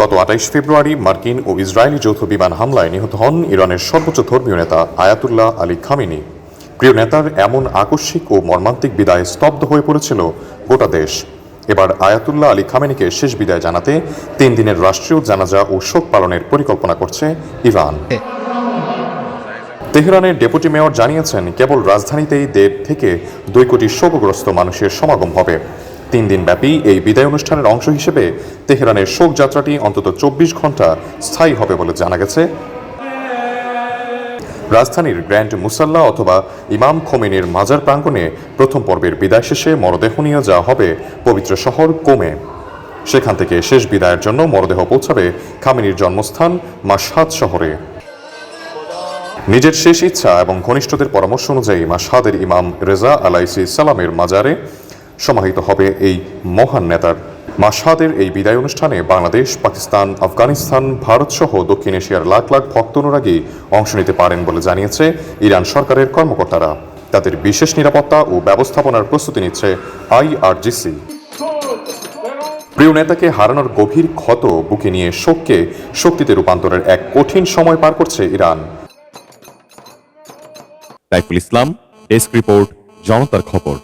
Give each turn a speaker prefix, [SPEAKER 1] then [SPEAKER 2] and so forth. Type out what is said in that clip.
[SPEAKER 1] গত 28 ফেব্রুয়ারি মার্কিন ও ইসরায়েলি যৌথ বিমান হামলায় নিহত হন ইরানের সর্বোচ্চ ধর্মীয় নেতা আয়াতুল্লাহ আলী খামেনি। প্রিয় নেতার এমন আকস্মিক ও মর্মান্তিক বিদায় স্তব্ধ হয়ে পড়েছিল গোটা দেশ। এবার আয়াতুল্লাহ আলী খামেনিকে শেষ বিদায় জানাতে 3 দিনের রাষ্ট্রীয় জানাজা ও শোক পালনের পরিকল্পনা করছে ইরান। তেহরানের ডেপুটি মেয়র জানিয়েছেন, কেবল রাজধানীতেই 1.5 থেকে 2 কোটি শোকগ্রস্ত মানুষের সমাগম হবে। 3 দিনব্যাপী এই বিদায় অনুষ্ঠানের অংশ হিসেবে তেহরানের শোক যাত্রাটি অন্তত 24 ঘন্টা স্থায়ী হবে বলে জানা গেছে। রাজধানীর গ্র্যান্ড মুসাল্লা অথবা ইমাম খোমেনির মাজার প্রাঙ্গণে প্রথম পর্বের বিদায় শেষে মরদেহ নিয়ে যাওয়া হবে পবিত্র শহর কোমে। সেখান থেকে শেষ বিদায়ের জন্য মরদেহ পৌঁছাবে খামেনির জন্মস্থান মাশহাদ শহরে। নিজের শেষ ইচ্ছা এবং ঘনিষ্ঠদের পরামর্শ অনুযায়ী মাশহাদের ইমাম রেজা আলাইহি সালামের মাজারে সমাহিত হবে এই মহান নেতার। মাশহাদের এই বিদায় অনুষ্ঠানে বাংলাদেশ, পাকিস্তান, আফগানিস্তান, ভারত সহ দক্ষিণ এশিয়ার লাখ লাখ ভক্ত অনুরাগী অংশ নিতে পারেন বলে জানিয়েছে ইরান সরকারের কর্মকর্তারা। তাদের বিশেষ নিরাপত্তা ও ব্যবস্থাপনার প্রস্তুতি নিচ্ছে IRGC। প্রিয় নেতাকে হারানোর গভীর ক্ষত বুকে নিয়ে শোককে শক্তিতে রূপান্তরের এক কঠিন সময় পার করছে Iran.
[SPEAKER 2] Saiful Islam, desk report, জনতার খবর।